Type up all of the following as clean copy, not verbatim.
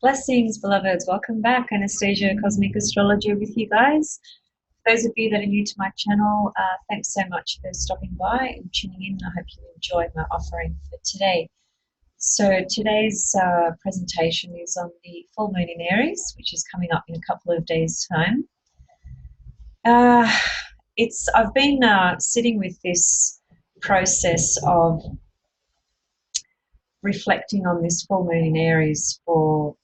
Blessings, beloveds. Welcome back. Anastasia, Cosmic Astrologer with you guys. For those of you that are new to my channel, thanks so much for stopping by and tuning in. I hope you enjoyed my offering for today. So today's presentation is on the full moon in Aries, which is coming up in a couple of days' time. I've been sitting with this process of reflecting on this full moon in Aries for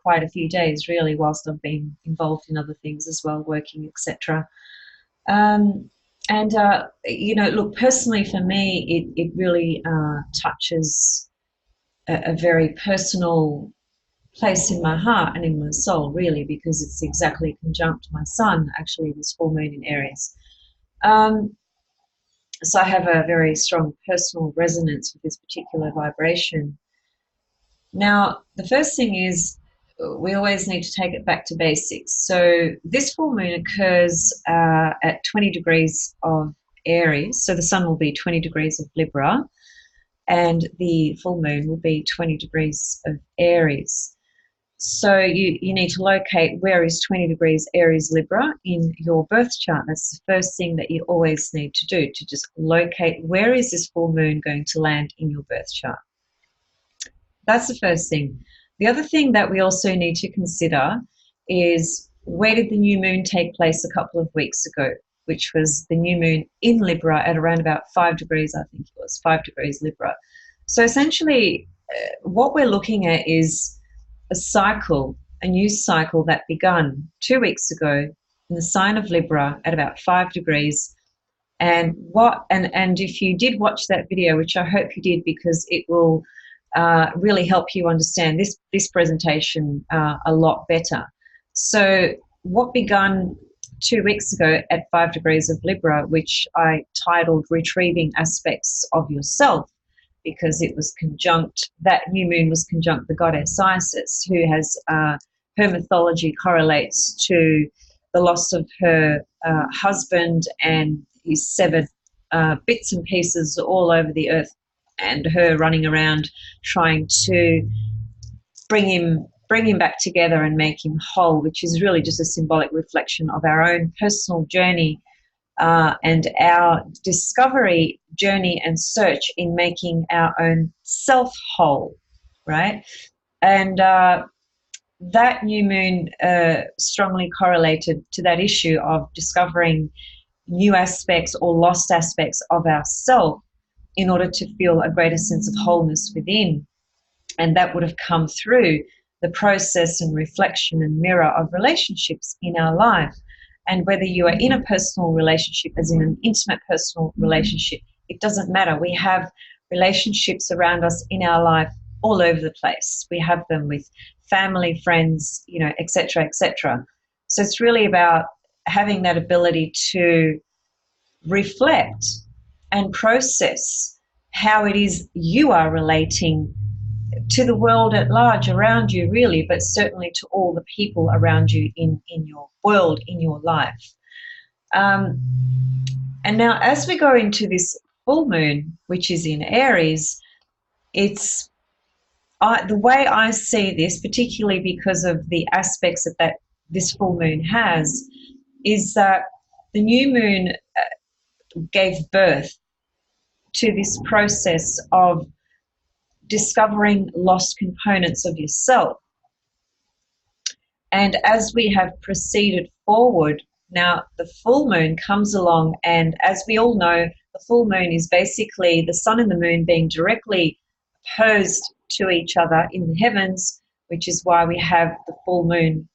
quite a few days, really, whilst I've been involved in other things as well, working, etc. Look, personally for me, it really touches a very personal place in my heart and in my soul, really, because it's exactly conjunct my sun, actually, this full moon in Aries. So I have a very strong personal resonance with this particular vibration. Now, the first thing is we always need to take it back to basics. So this full moon occurs at 20 degrees of Aries. So the sun will be 20 degrees of Libra and the full moon will be 20 degrees of Aries. So you need to locate where is 20 degrees Aries Libra in your birth chart. That's the first thing that you always need to do, to just locate where is this full moon going to land in your birth chart. That's the first thing. The other thing that we also need to consider is, where did the new moon take place a couple of weeks ago, which was the new moon in Libra at around about 5 degrees, I think it was 5 degrees Libra. So essentially what we're looking at is a cycle, a new cycle that begun 2 weeks ago in the sign of Libra at about 5 degrees. And if you did watch that video, which I hope you did, because it will really help you understand this presentation a lot better. So what begun 2 weeks ago at 5 degrees of Libra, which I titled Retrieving Aspects of Yourself, because it was conjunct, that new moon was conjunct the goddess Isis, who has, her mythology correlates to the loss of her husband and his severed bits and pieces all over the earth, and her running around trying to bring him back together and make him whole, which is really just a symbolic reflection of our own personal journey and our discovery journey and search in making our own self whole, right? And that new moon strongly correlated to that issue of discovering new aspects or lost aspects of ourself in order to feel a greater sense of wholeness within. And that would have come through the process and reflection and mirror of relationships in our life. And whether you are in a personal relationship, as in an intimate personal relationship, it doesn't matter. We have relationships around us in our life all over the place. We have them with family, friends, et cetera, et cetera. So it's really about having that ability to reflect and process how it is you are relating to the world at large around you, really, but certainly to all the people around you in your world, in your life. And now as we go into this full moon, which is in Aries, the way I see this, particularly because of the aspects that this full moon has, is that the new moon gave birth to this process of discovering lost components of yourself. And as we have proceeded forward, now the full moon comes along, and as we all know, the full moon is basically the sun and the moon being directly opposed to each other in the heavens, which is why we have the full moon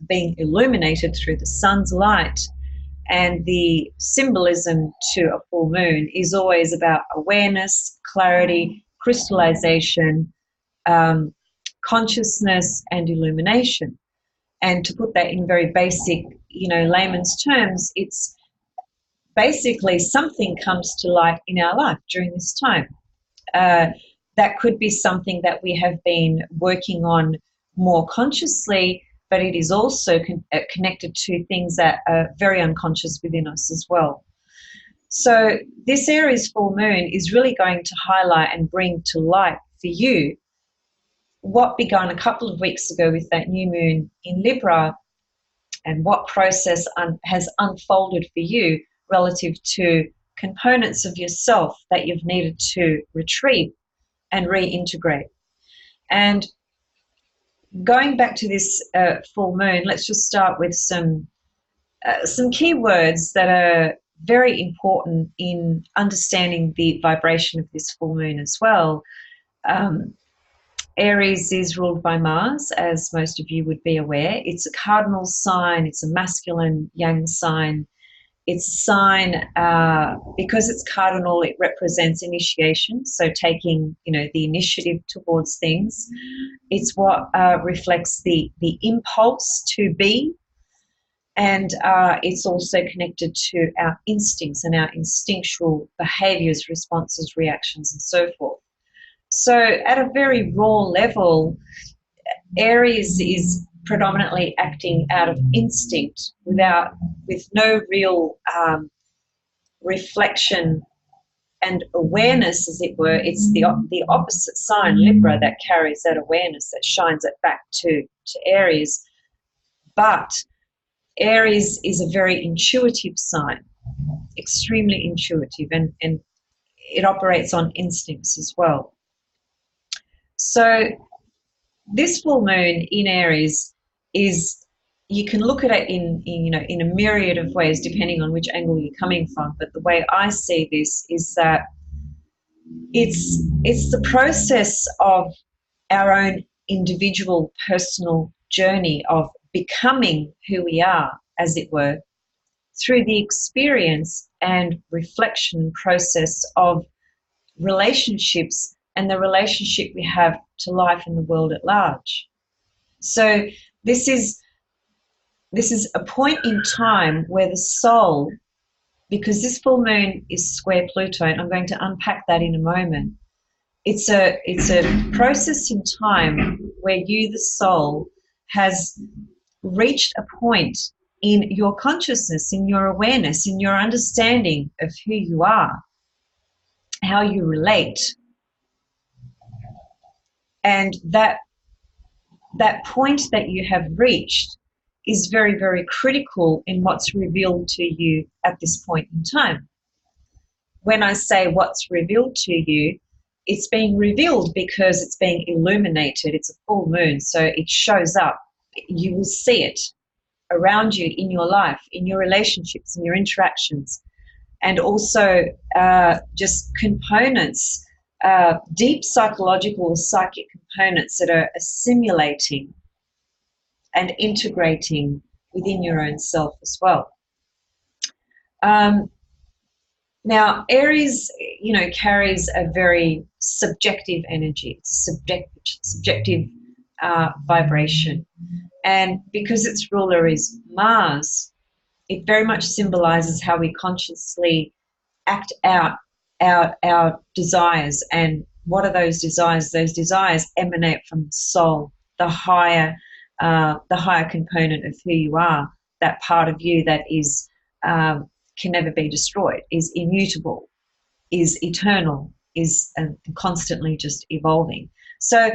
being illuminated through the sun's light. And the symbolism to a full moon is always about awareness, clarity, crystallization, consciousness, and illumination. And to put that in very basic, layman's terms, it's basically something comes to light in our life during this time. That could be something that we have been working on more consciously, but it is also connected to things that are very unconscious within us as well. So this Aries full moon is really going to highlight and bring to light for you what began a couple of weeks ago with that new moon in Libra, and what process has unfolded for you relative to components of yourself that you've needed to retrieve and reintegrate. And going back to this full moon, let's just start with some key words that are very important in understanding the vibration of this full moon as well. Aries is ruled by Mars, as most of you would be aware. It's a cardinal sign. It's a masculine yang sign. It's a sign, because it's cardinal, it represents initiation, so taking, the initiative towards things. It's what reflects the impulse to be, and it's also connected to our instincts and our instinctual behaviors, responses, reactions, and so forth. So at a very raw level, Aries is predominantly acting out of instinct with no real reflection and awareness, as it were. It's the opposite sign, Libra, that carries that awareness, that shines it back to Aries. But Aries is a very intuitive sign, extremely intuitive, and it operates on instincts as well. So this full moon in Aries is, you can look at it in a myriad of ways depending on which angle you're coming from. But the way I see this is that it's the process of our own individual personal journey of becoming who we are, as it were, through the experience and reflection process of relationships and the relationship we have to life and the world at large. So this is a point in time where the soul, because this full moon is square Pluto, and I'm going to unpack that in a moment. It's a process in time where you, the soul, has reached a point in your consciousness, in your awareness, in your understanding of who you are, how you relate. And that point that you have reached is very, very critical in what's revealed to you at this point in time. When I say what's revealed to you, it's being revealed because it's being illuminated. It's a full moon, so it shows up. You will see it around you in your life, in your relationships, in your interactions, and also just components, deep psychological or psychic components that are assimilating and integrating within your own self as well. Now, Aries, carries a very subjective energy. It's a subjective vibration. And because its ruler is Mars, it very much symbolizes how we consciously act out our desires. And what are those desires? Those desires emanate from the soul, the higher component of who you are, that part of you that is can never be destroyed, is immutable, is eternal, is constantly just evolving. So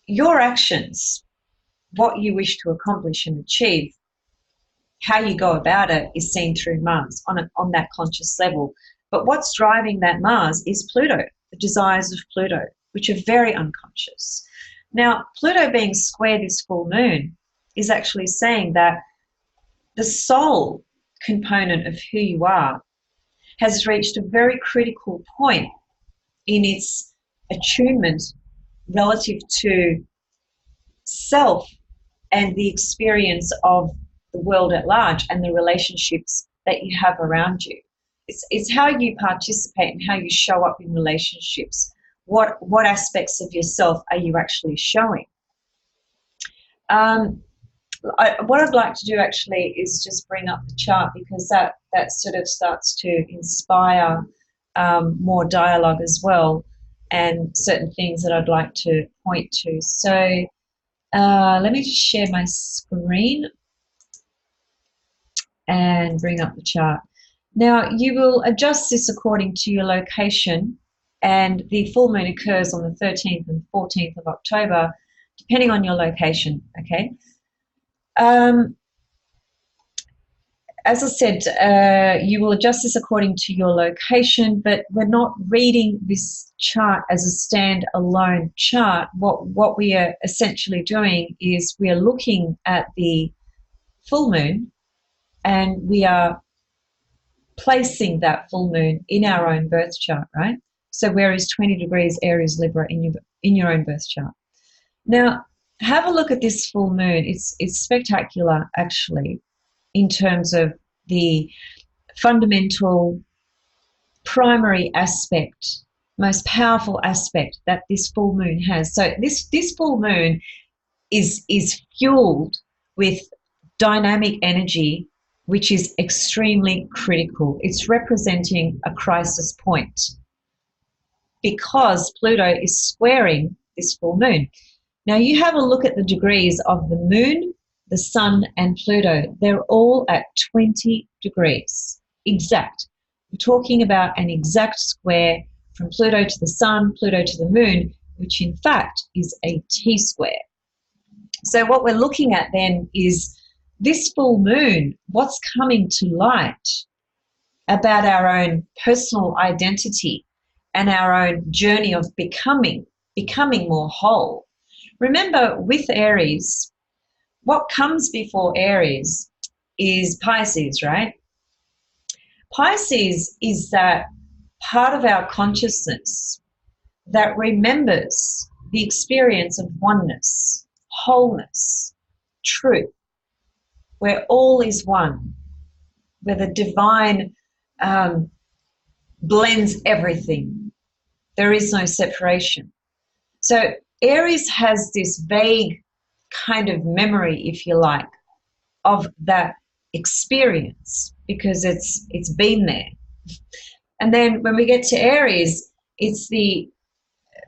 your actions, what you wish to accomplish and achieve, how you go about it, is seen through Mars on that conscious level. But what's driving that Mars is Pluto, the desires of Pluto, which are very unconscious. Now, Pluto being square this full moon is actually saying that the soul component of who you are has reached a very critical point in its attunement relative to self and the experience of the world at large and the relationships that you have around you. It's how you participate and how you show up in relationships. What aspects of yourself are you actually showing? What I'd like to do actually is just bring up the chart, because that sort of starts to inspire more dialogue as well, and certain things that I'd like to point to. So let me just share my screen and bring up the chart. Now, you will adjust this according to your location and the full moon occurs on the 13th and 14th of October, depending on your location, okay? As I said, you will adjust this according to your location, but we're not reading this chart as a stand-alone chart. What we are essentially doing is we are looking at the full moon, and we are placing that full moon in our own birth chart, right? So where is 20 degrees Aries Libra in your own birth chart? Now, have a look at this full moon. It's spectacular, actually, in terms of the fundamental primary aspect, most powerful aspect that this full moon has. So this full moon is fueled with dynamic energy, which is extremely critical. It's representing a crisis point because Pluto is squaring this full moon. Now you have a look at the degrees of the moon, the sun, and Pluto. They're all at 20 degrees, exact. We're talking about an exact square from Pluto to the sun, Pluto to the moon, which in fact is a T-square. So what we're looking at then is this full moon, what's coming to light about our own personal identity and our own journey of becoming more whole. Remember, with Aries, what comes before Aries is Pisces, right? Pisces is that part of our consciousness that remembers the experience of oneness, wholeness, truth, where all is one, where the divine blends everything. There is no separation. So Aries has this vague kind of memory, if you like, of that experience because it's been there. And then when we get to Aries, it's the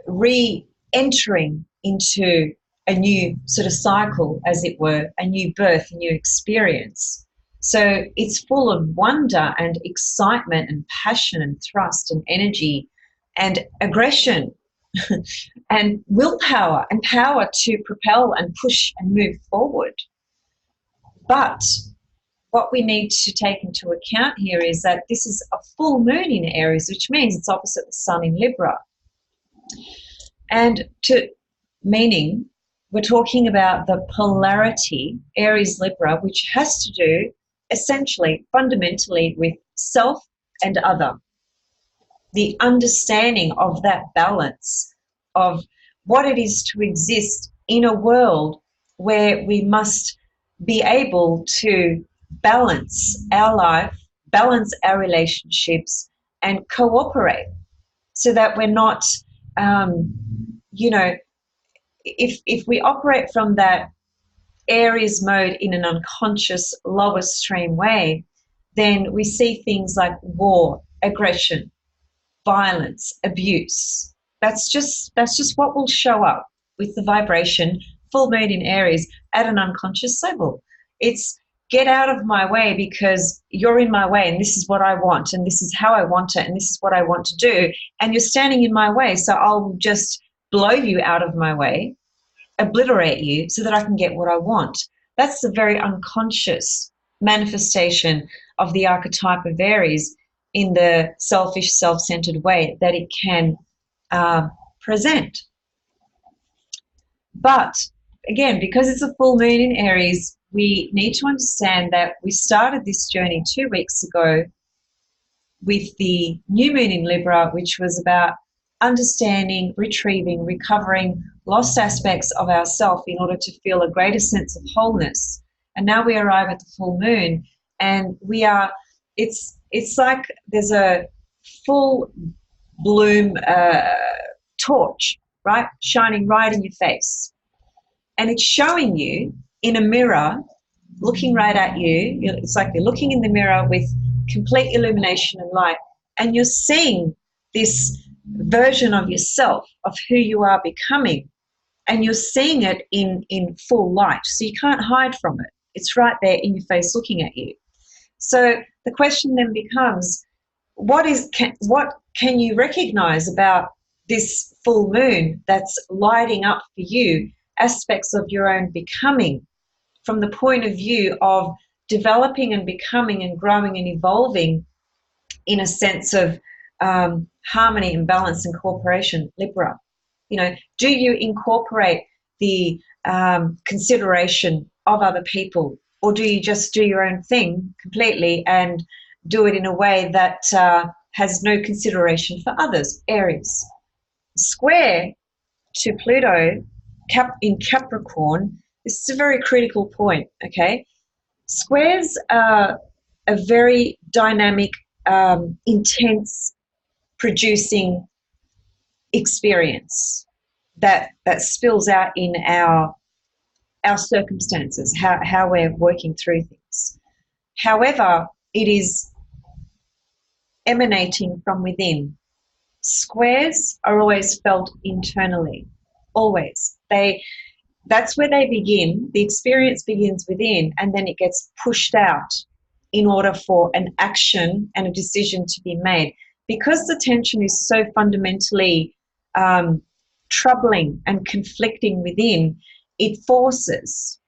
re-entering into a new sort of cycle, as it were, a new birth, a new experience. So it's full of wonder and excitement and passion and thrust and energy and aggression and willpower and power to propel and push and move forward. But what we need to take into account here is that this is a full moon in Aries, which means it's opposite the sun in Libra. And meaning we're talking about the polarity, Aries Libra, which has to do essentially, fundamentally with self and other. The understanding of that balance of what it is to exist in a world where we must be able to balance our life, balance our relationships, and cooperate so that we're not, if we operate from that Aries mode in an unconscious, lower stream way, then we see things like war, aggression, violence, abuse. That's just what will show up with the vibration full moon in Aries at an unconscious level. It's get out of my way because you're in my way and this is what I want and this is how I want it and this is what I want to do and you're standing in my way, so I'll just blow you out of my way, obliterate you so that I can get what I want. That's the very unconscious manifestation of the archetype of Aries in the selfish, self-centered way that it can present. But again, because it's a full moon in Aries, we need to understand that we started this journey 2 weeks ago with the new moon in Libra, which was about understanding, retrieving, recovering lost aspects of ourself in order to feel a greater sense of wholeness. And now we arrive at the full moon and we are, it's like there's a full bloom torch, right, shining right in your face. And it's showing you in a mirror, looking right at you. It's like you're looking in the mirror with complete illumination and light, and you're seeing this version of yourself, of who you are becoming, and you're seeing it in full light. So you can't hide from it. It's right there in your face looking at you. So the question then becomes, what can you recognize about this full moon that's lighting up for you aspects of your own becoming from the point of view of developing and becoming and growing and evolving in a sense of harmony and balance and cooperation, Libra. You know, do you incorporate the consideration of other people, or do you just do your own thing completely and do it in a way that has no consideration for others? Aries. Square to Pluto in Capricorn, this is a very critical point, okay? Squares are a very dynamic, intense producing experience that spills out in our circumstances, how we're working through things. However, it is emanating from within. Squares are always felt internally, always. That's where they begin. The experience begins within, and then it gets pushed out in order for an action and a decision to be made. Because the tension is so fundamentally troubling and conflicting within, it forces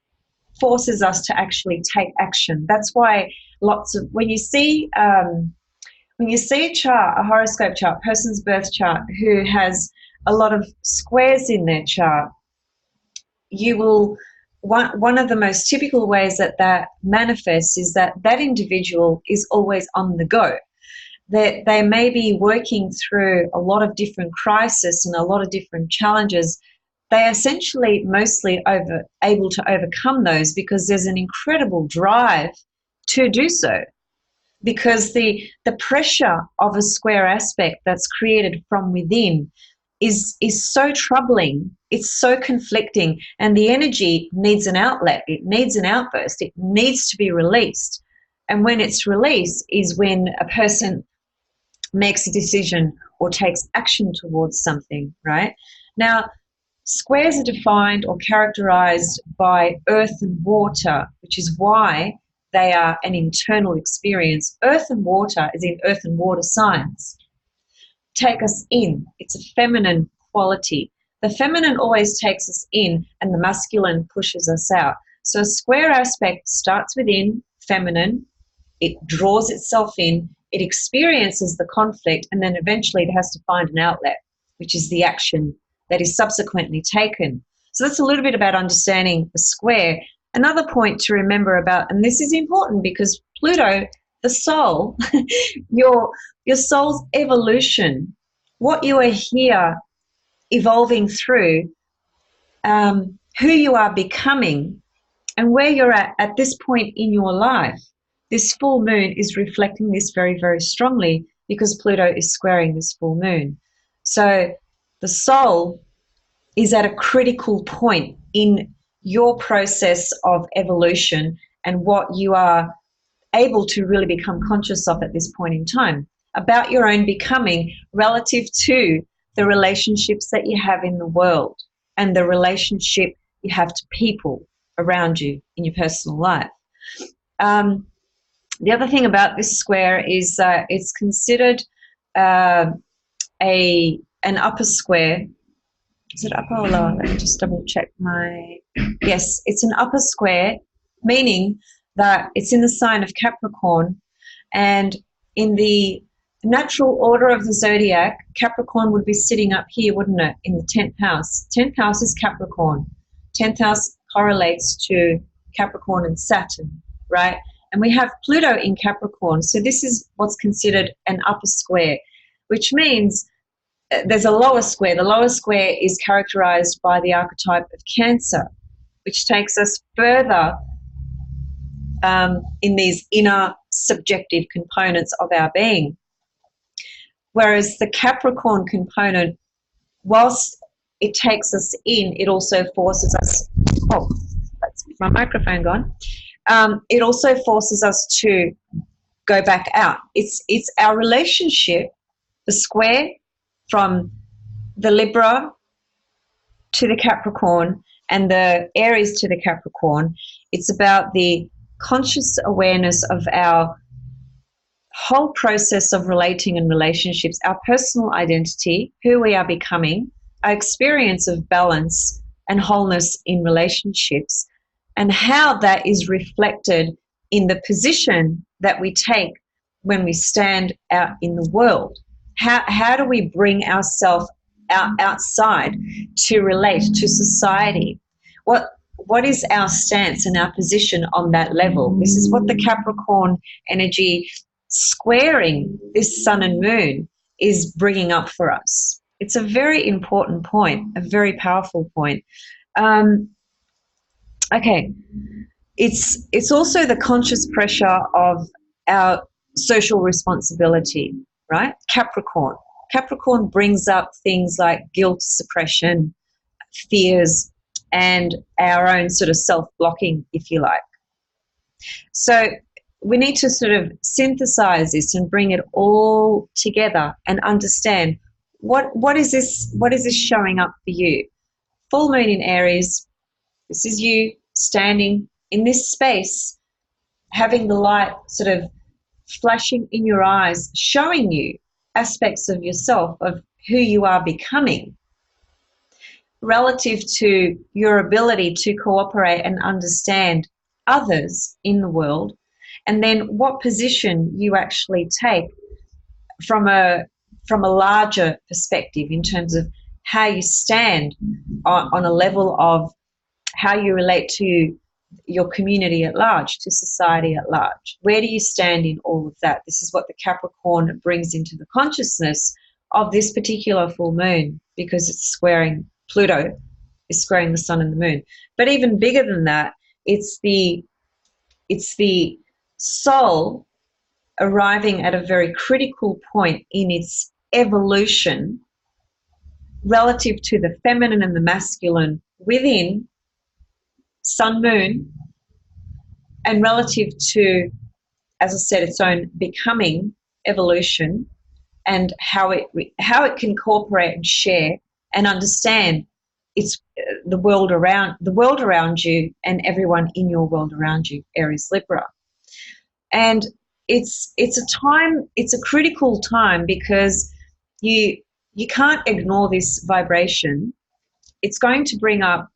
us to actually take action. That's why when you see a chart, a horoscope chart, person's birth chart, who has a lot of squares in their chart, you will, one of the most typical ways that manifests is that individual is always on the go. They may be working through a lot of different crises and a lot of different challenges. They are essentially mostly able to overcome those because there's an incredible drive to do so. Because the pressure of a square aspect that's created from within is so troubling, it's so conflicting, and the energy needs an outlet, it needs an outburst, it needs to be released. And when it's released is when a person makes a decision or takes action towards something, right? Now, squares are defined or characterized by earth and water, which is why they are an internal experience. Earth and water, as in earth and water signs, take us in. It's a feminine quality. The feminine always takes us in and the masculine pushes us out. So a square aspect starts within, feminine, it draws itself in, it experiences the conflict, and then eventually it has to find an outlet, which is the action that is subsequently taken. So that's a little bit about understanding the square. Another point to remember about, and this is important because Pluto, the soul, your soul's evolution, what you are here evolving through, who you are becoming, and where you're at this point in your life. This full moon is reflecting this very, very strongly because Pluto is squaring this full moon. So the soul is at a critical point in your process of evolution and what you are able to really become conscious of at this point in time about your own becoming relative to the relationships that you have in the world and the relationship you have to people around you in your personal life. The other thing about this square is it's considered an upper square. Is it upper or lower? Let me just double check yes, it's an upper square, meaning that it's in the sign of Capricorn, and in the natural order of the zodiac, Capricorn would be sitting up here, wouldn't it, in the 10th house. 10th house is Capricorn. 10th house correlates to Capricorn and Saturn, right? And we have Pluto in Capricorn, so this is what's considered an upper square, which means there's a lower square. The lower square is characterized by the archetype of Cancer, which takes us further in these inner subjective components of our being. Whereas the Capricorn component, whilst it takes us in, it also forces us, oh, that's my microphone gone. It also forces us to go back out. It's our relationship, the square from the Libra to the Capricorn and the Aries to the Capricorn. It's about the conscious awareness of our whole process of relating and relationships, our personal identity, who we are becoming, our experience of balance and wholeness in relationships, and how that is reflected in the position that we take when we stand out in the world. How do we bring ourselves outside to relate to society? What is our stance and our position on that level? This is what the Capricorn energy squaring this sun and moon is bringing up for us. It's a very important point, a very powerful point. Okay, it's also the conscious pressure of our social responsibility, right? Capricorn brings up things like guilt, suppression, fears, and our own sort of self-blocking, if you like. So we need to sort of synthesize this and bring it all together and understand what is this showing up for you. Full moon in Aries, this is you standing in this space, having the light sort of flashing in your eyes, showing you aspects of yourself, of who you are becoming, relative to your ability to cooperate and understand others in the world, and then what position you actually take from a larger perspective in terms of how you stand on a level of how you relate to your community at large, to society at large. Where do you stand in all of that? This is what the Capricorn brings into the consciousness of this particular full moon, because it's squaring Pluto, is squaring the sun and the moon. But even bigger than that, it's the soul arriving at a very critical point in its evolution relative to the feminine and the masculine within sun moon, and relative to, as I said, its own becoming evolution, and how it can cooperate and share and understand it's the world around you and everyone in your world around you, Aries Libra. And it's a critical time, because you can't ignore this vibration. It's going to bring up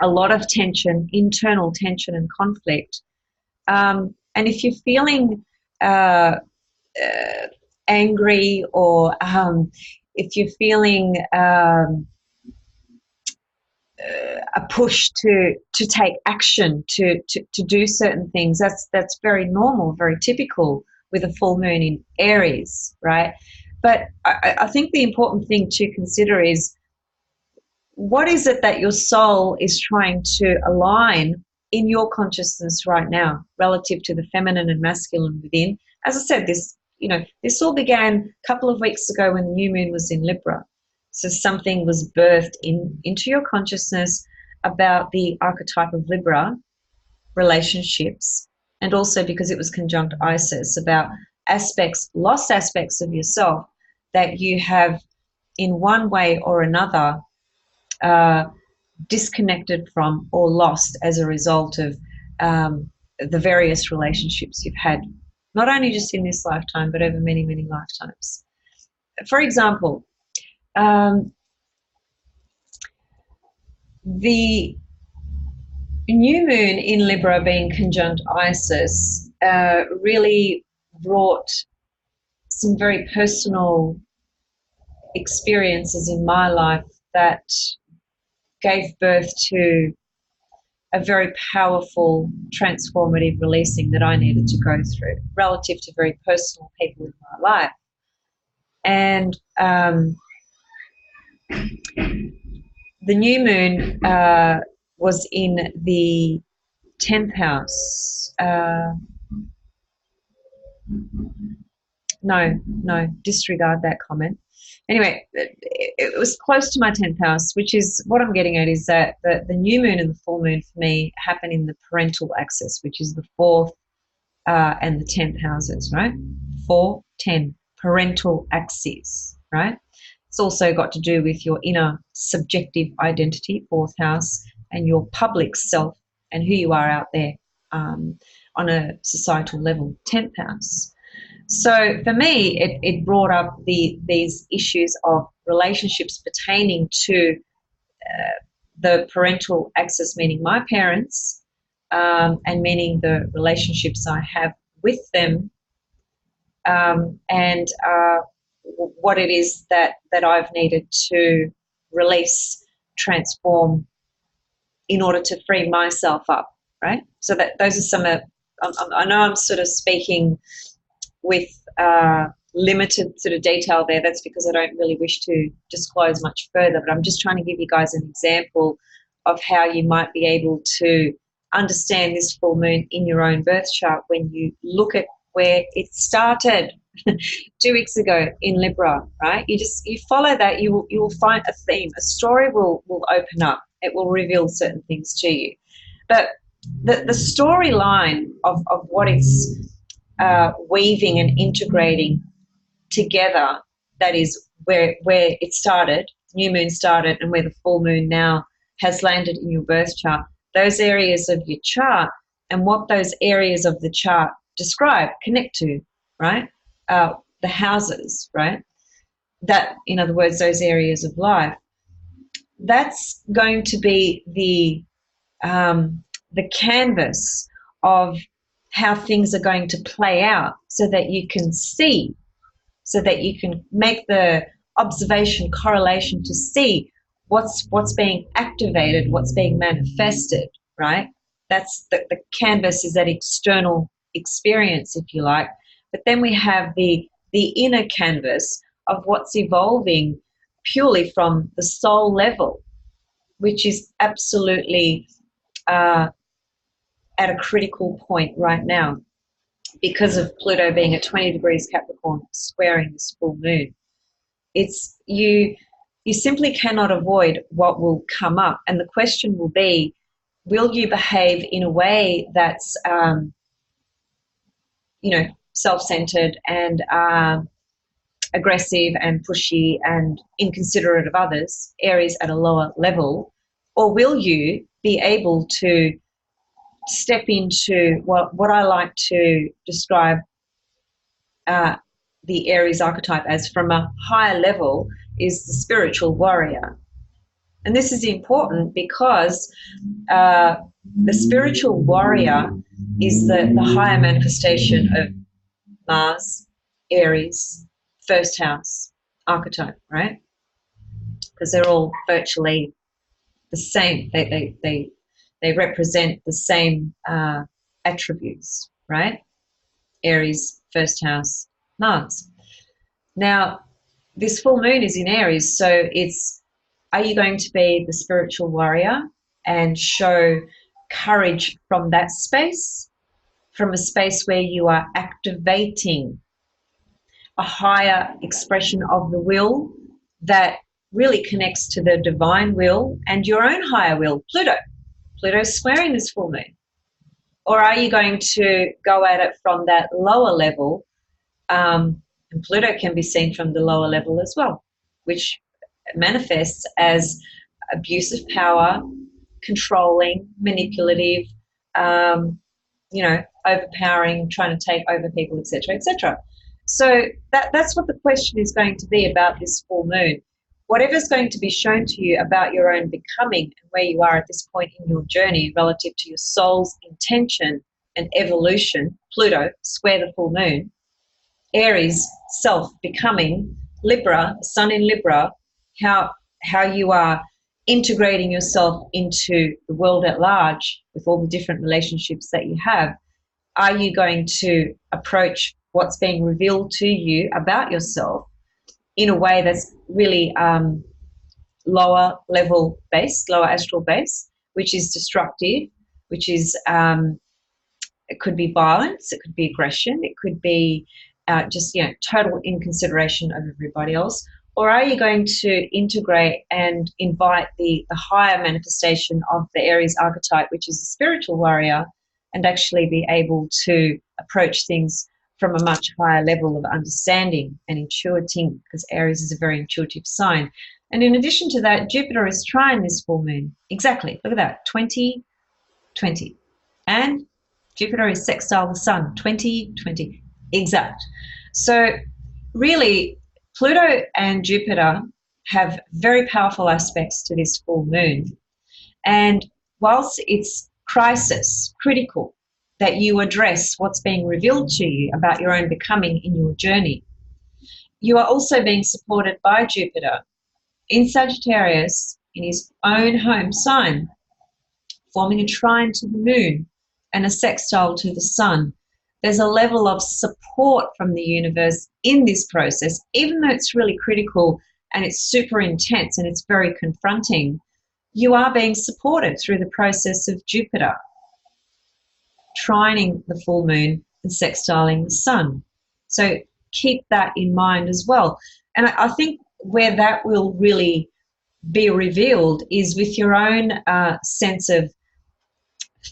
a lot of tension, internal tension and conflict. And if you're feeling angry, or if you're feeling a push to take action, to do certain things, that's very normal, very typical with a full moon in Aries, right? But I think the important thing to consider is, what is it that your soul is trying to align in your consciousness right now relative to the feminine and masculine within? As I said, this all began a couple of weeks ago when the new moon was in Libra. So something was birthed into your consciousness about the archetype of Libra relationships, and also because it was conjunct Isis, about lost aspects of yourself that you have in one way or another disconnected from or lost as a result of the various relationships you've had, not only just in this lifetime, but over many, many lifetimes. For example, the new moon in Libra being conjunct Isis really brought some very personal experiences in my life that gave birth to a very powerful, transformative releasing that I needed to go through relative to very personal people in my life. And the new moon was in the 10th house. No, disregard that comment. Anyway, it was close to my 10th house, which is what I'm getting at, is that the new moon and the full moon for me happen in the parental axis, which is the 4th and the 10th houses, right? 4, 10, parental axis, right? It's also got to do with your inner subjective identity, 4th house, and your public self and who you are out there on a societal level, 10th house. So for me, it brought up these issues of relationships pertaining to the parental axis, meaning my parents, and meaning the relationships I have with them, and what it is that I've needed to release, transform, in order to free myself up, right? So that those are some of, I know I'm sort of speaking with limited sort of detail there. That's because I don't really wish to disclose much further, but I'm just trying to give you guys an example of how you might be able to understand this full moon in your own birth chart when you look at where it started 2 weeks ago in Libra, right? You follow that, you will find a theme, a story will open up. It will reveal certain things to you. But the storyline of what it's weaving and integrating together, that is where it started, new moon started, and where the full moon now has landed in your birth chart, those areas of your chart and what those areas of the chart describe, connect to, right? The houses, right? That, in other words, those areas of life, that's going to be the canvas of how things are going to play out, so that you can see, so that you can make the observation correlation to see what's being activated, what's being manifested, right? That's the canvas, is that external experience, if you like. But then we have the inner canvas of what's evolving purely from the soul level, which is absolutely uh, at a critical point right now because of Pluto being at 20 degrees Capricorn squaring this full moon. It's you simply cannot avoid what will come up, and the question will be, will you behave in a way that's self-centered and aggressive and pushy and inconsiderate of others, Aries at a lower level, or will you be able to step into what I like to describe the Aries archetype as, from a higher level, is the spiritual warrior. And this is important because the spiritual warrior is the higher manifestation of Mars, Aries, first house archetype, right? Because they're all virtually the same. They represent the same attributes, right? Aries, first house, Mars. Now, this full moon is in Aries, so it's, are you going to be the spiritual warrior and show courage from that space, from a space where you are activating a higher expression of the will that really connects to the divine will and your own higher will, Pluto's squaring this full moon? Or are you going to go at it from that lower level? And Pluto can be seen from the lower level as well, which manifests as abuse of power, controlling, manipulative, overpowering, trying to take over people, etc., etc. So that's what the question is going to be about this full moon. Whatever's going to be shown to you about your own becoming and where you are at this point in your journey relative to your soul's intention and evolution, Pluto, square the full moon, Aries, self, becoming, Libra, sun in Libra, how you are integrating yourself into the world at large with all the different relationships that you have. Are you going to approach what's being revealed to you about yourself in a way that's really lower level based, lower astral base, which is destructive, which is it could be violence, it could be aggression, it could be just total inconsideration of everybody else? Or are you going to integrate and invite the higher manifestation of the Aries archetype, which is the spiritual warrior, and actually be able to approach things from a much higher level of understanding and intuiting, because Aries is a very intuitive sign. And in addition to that, Jupiter is trine this full moon. Exactly, look at that, 2020. And Jupiter is sextile the sun, 2020. Exact. So really, Pluto and Jupiter have very powerful aspects to this full moon. And whilst it's crisis, critical that you address what's being revealed to you about your own becoming in your journey, you are also being supported by Jupiter in Sagittarius in his own home sign, forming a trine to the moon and a sextile to the sun. There's a level of support from the universe in this process, even though it's really critical and it's super intense and it's very confronting. You are being supported through the process of Jupiter trining the full moon and sextiling the sun. So keep that in mind as well. And I think where that will really be revealed is with your own sense of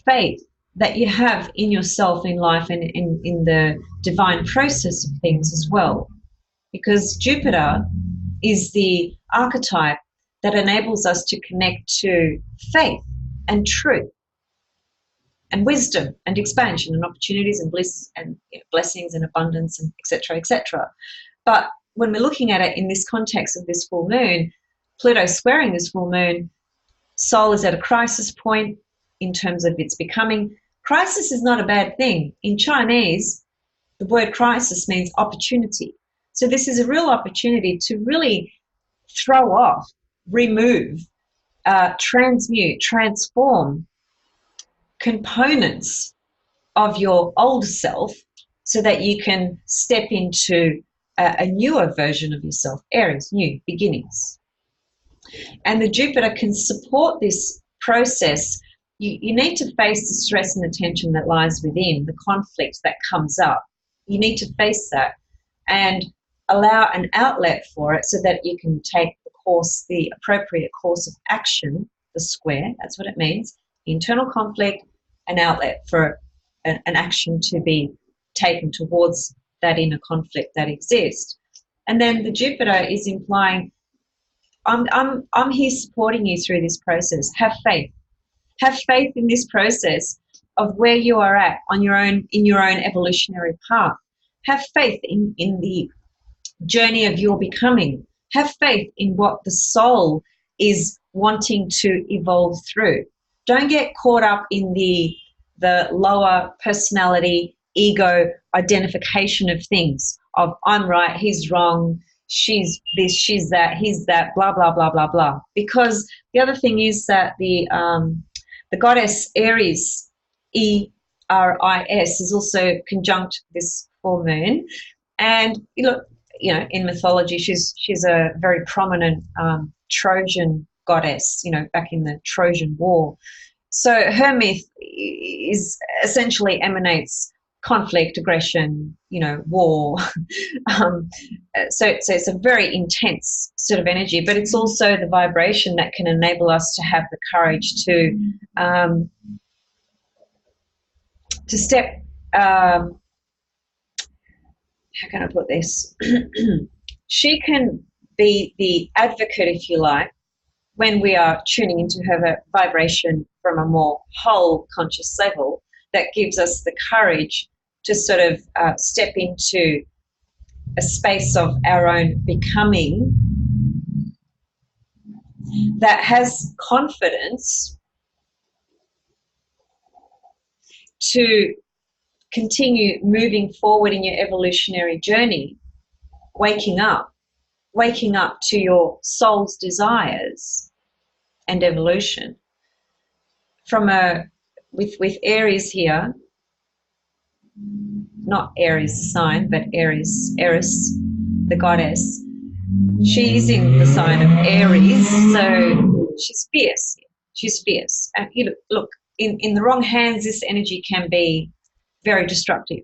faith that you have in yourself, in life, and in the divine process of things as well. Because Jupiter is the archetype that enables us to connect to faith and truth and wisdom and expansion and opportunities and bliss and blessings and abundance and etc., etc. But when we're looking at it in this context of this full moon, Pluto squaring this full moon, soul is at a crisis point in terms of its becoming. Crisis is not a bad thing. In Chinese, the word crisis means opportunity. So this is a real opportunity to really throw off, remove, transmute, transform components of your old self so that you can step into a newer version of yourself. Aries, new beginnings. And the Jupiter can support this process. You need to face the stress and the tension that lies within, the conflict that comes up. You need to face that and allow an outlet for it so that you can take the appropriate course of action, the square, that's what it means, internal conflict, an outlet for an action to be taken towards that inner conflict that exists. And then the Jupiter is implying, I'm here supporting you through this process. Have faith. Have faith in this process of where you are at in your own evolutionary path. Have faith in the journey of your becoming. Have faith in what the soul is wanting to evolve through. Don't get caught up in the lower personality, ego identification of things, of I'm right, he's wrong, she's this, she's that, he's that, blah, blah, blah, blah, blah. Because the other thing is that the goddess Aries, Eris, is also conjunct this full moon. And look, in mythology, she's a very prominent Trojan goddess, back in the Trojan War. So her myth is essentially emanates conflict, aggression, war. So it's a very intense sort of energy, but it's also the vibration that can enable us to have the courage to step. How can I put this? She can be the advocate, if you like, when we are tuning into her vibration from a more whole conscious level, that gives us the courage to sort of step into a space of our own becoming that has confidence to continue moving forward in your evolutionary journey, waking up to your soul's desires and evolution. With Aries here, not Aries sign, but Aries, the goddess. She's in the sign of Aries, so she's fierce. She's fierce. And look, in the wrong hands, this energy can be very destructive.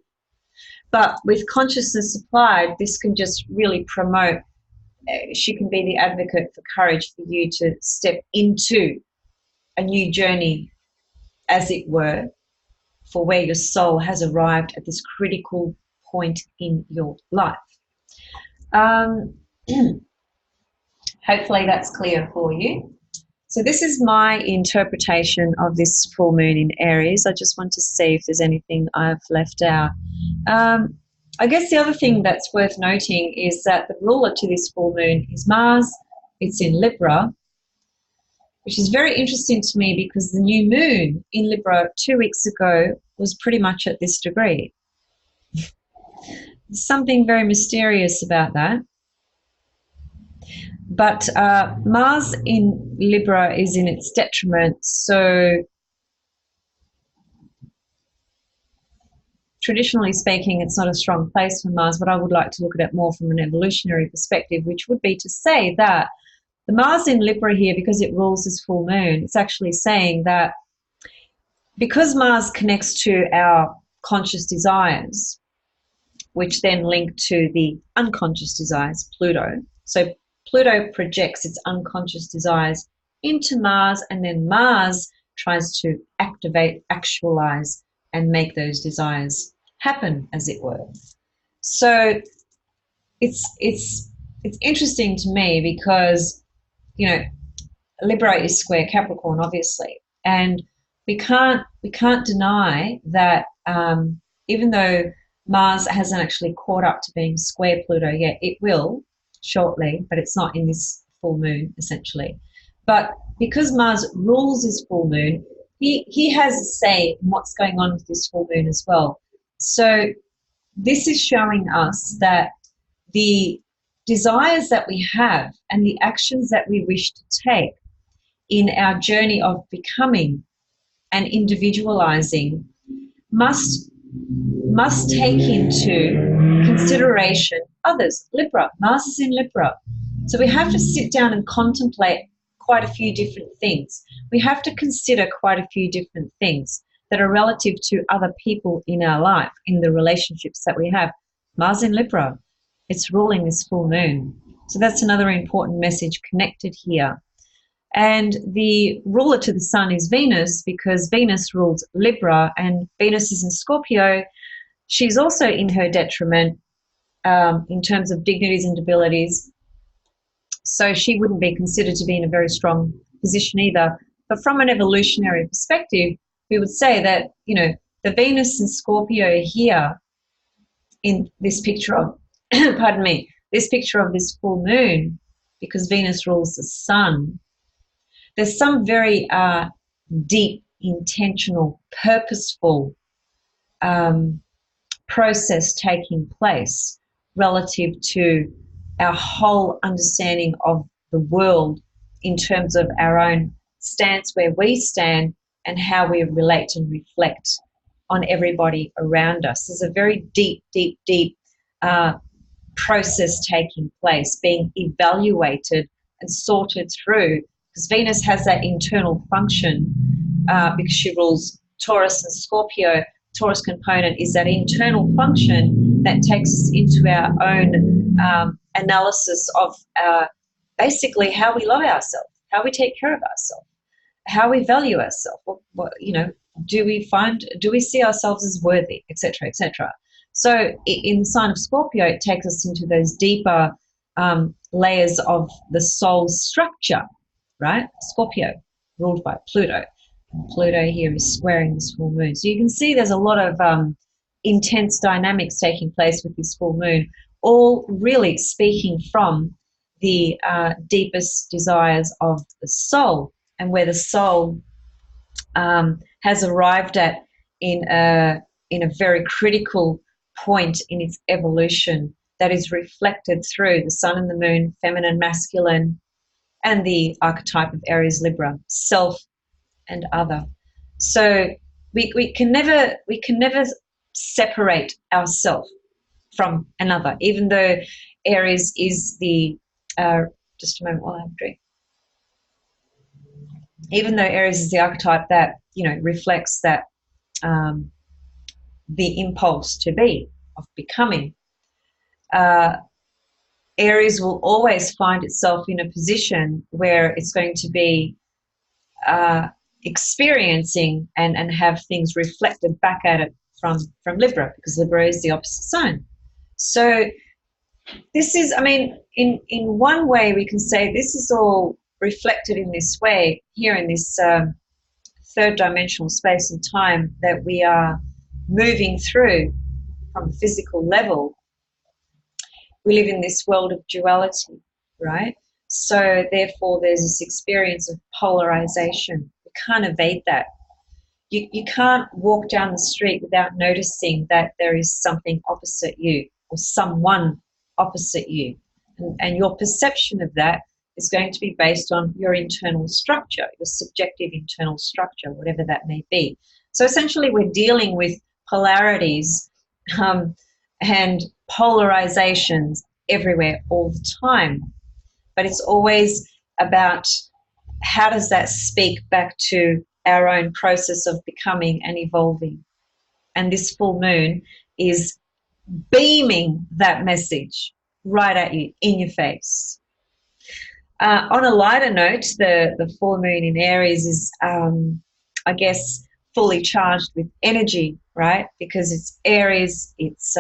But with consciousness applied, this can just really promote. She can be the advocate for courage for you to step into a new journey, as it were, for where your soul has arrived at this critical point in your life. Hopefully that's clear for you. So this is my interpretation of this full moon in Aries. I just want to see if there's anything I've left out. I guess the other thing that's worth noting is that the ruler to this full moon is Mars. It's in Libra, which is very interesting to me because the new moon in Libra 2 weeks ago was pretty much at this degree. There's something very mysterious about that. But Mars in Libra is in its detriment, so traditionally speaking, it's not a strong place for Mars, but I would like to look at it more from an evolutionary perspective, which would be to say that the Mars in Libra here, because it rules this full moon, it's actually saying that because Mars connects to our conscious desires, which then link to the unconscious desires, Pluto. So Pluto projects its unconscious desires into Mars, and then Mars tries to activate, actualize, and make those desires happen, as it were. So it's interesting to me because, you know, Libra is square Capricorn, obviously, and we can't deny that even though Mars hasn't actually caught up to being square Pluto yet, it will shortly, but it's not in this full moon essentially. But because Mars rules this full moon, he has a say in what's going on with this full moon as well. So this is showing us that the desires that we have and the actions that we wish to take in our journey of becoming and individualizing must take into consideration others. Libra, Mars is in Libra. So we have to sit down and contemplate quite a few different things. We have to consider quite a few different things that are relative to other people in our life, in the relationships that we have. Mars in Libra, it's ruling this full moon. So that's another important message connected here. And the ruler to the sun is Venus, because Venus rules Libra and Venus is in Scorpio. She's also in her detriment in terms of dignities and abilities. So she wouldn't be considered to be in a very strong position either. But from an evolutionary perspective, we would say that, you know, the Venus and Scorpio here in this picture of, pardon me, this picture of this full moon, because Venus rules the sun, there's some very deep, intentional, purposeful process taking place relative to our whole understanding of the world in terms of our own stance, where we stand, and how we relate and reflect on everybody around us. There's a very deep, deep, deep process taking place, being evaluated and sorted through, because Venus has that internal function because she rules Taurus and Scorpio. Taurus component is that internal function that takes us into our own analysis of basically how we love ourselves, how we take care of ourselves, how we value ourselves. What, you know, do we see ourselves as worthy, etc., etc. So in the sign of Scorpio, it takes us into those deeper layers of the soul's structure, right? Scorpio, ruled by Pluto. And Pluto here is squaring this full moon. So you can see there's a lot of intense dynamics taking place with this full moon, all really speaking from the deepest desires of the soul, and where the soul has arrived at in a very critical point in its evolution that is reflected through the sun and the moon, feminine, masculine, and the archetype of Aries, Libra, self and other. So we can never separate ourselves from another, even though Aries is the just a moment while I have a drink. Even though Aries is the archetype that, you know, reflects that the impulse to be, of becoming, Aries will always find itself in a position where it's going to be experiencing and have things reflected back at it from Libra, because Libra is the opposite sign. So this is, I mean, in one way we can say this is all reflected in this way here in this third dimensional space and time that we are moving through, from a physical level, we live in this world of duality, right? So therefore there's this experience of polarization. We can't evade that. You can't walk down the street without noticing that there is something opposite you or someone opposite you. And your perception of that is going to be based on your internal structure, your subjective internal structure, whatever that may be. So essentially we're dealing with polarities and polarizations everywhere all the time. But it's always about how does that speak back to our own process of becoming and evolving. And this full moon is beaming that message right at you, in your face. On a lighter note, the full moon in Aries is, I guess, fully charged with energy, right? Because it's Aries, it's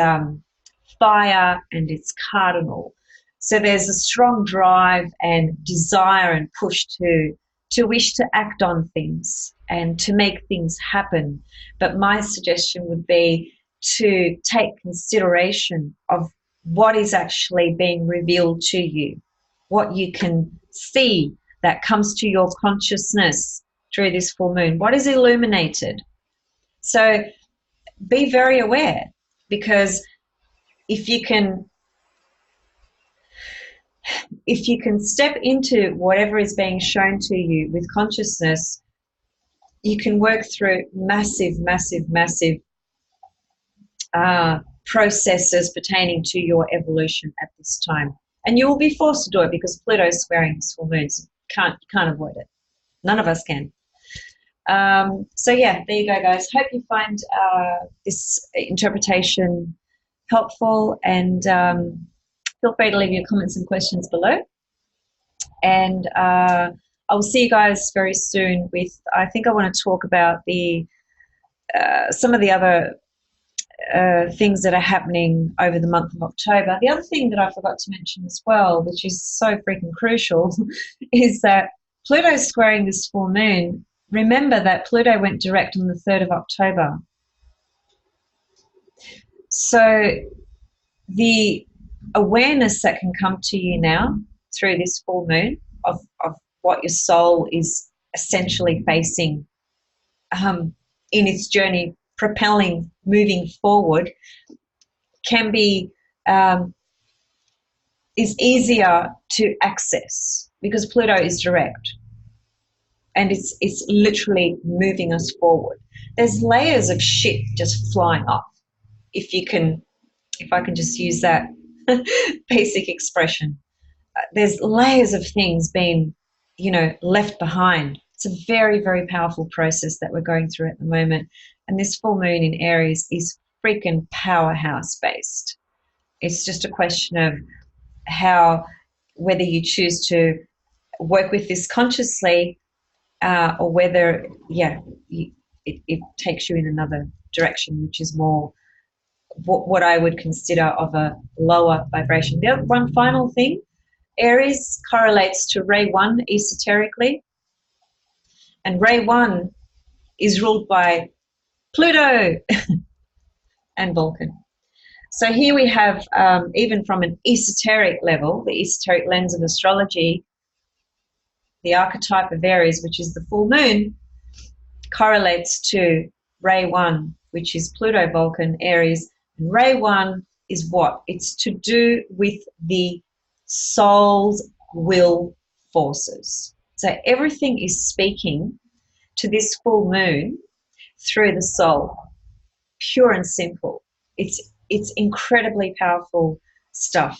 fire, and it's cardinal. So there's a strong drive and desire and push to wish to act on things and to make things happen. But my suggestion would be to take consideration of what is actually being revealed to you, what you can see that comes to your consciousness through this full moon, what is illuminated. So be very aware, because if you can step into whatever is being shown to you with consciousness, you can work through massive processes pertaining to your evolution at this time. And you will be forced to do it because Pluto is squaring this full moon. So you can't avoid it. None of us can. So yeah, there you go, guys. Hope you find this interpretation helpful, and feel free to leave your comments and questions below. And I will see you guys very soon with, I think I want to talk about the some of the other things that are happening over the month of October. The other thing that I forgot to mention as well, which is so freaking crucial, is that Pluto squaring this full moon. Remember that Pluto went direct on the 3rd of October. So the awareness that can come to you now through this full moon of what your soul is essentially facing in its journey, propelling, moving forward, can be is easier to access because Pluto is direct. And it's literally moving us forward. There's layers of shit just flying off. If I can just use that basic expression. There's layers of things being, left behind. It's a very, very powerful process that we're going through at the moment. And this full moon in Aries is freaking powerhouse based. It's just a question of whether you choose to work with this consciously, or whether, it takes you in another direction, which is more what I would consider of a lower vibration. The other one final thing, Aries correlates to Ray 1 esoterically, and Ray 1 is ruled by Pluto and Vulcan. So here we have, even from an esoteric level, the esoteric lens of astrology, the archetype of Aries, which is the full moon, correlates to Ray 1, which is Pluto, Vulcan, Aries. And Ray 1 is what? It's to do with the soul's will forces. So everything is speaking to this full moon through the soul, pure and simple. It's incredibly powerful stuff.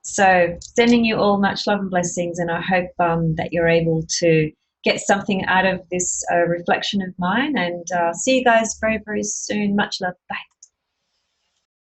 So sending you all much love and blessings, and I hope that you're able to get something out of this reflection of mine, and see you guys very, very soon. Much love. Bye.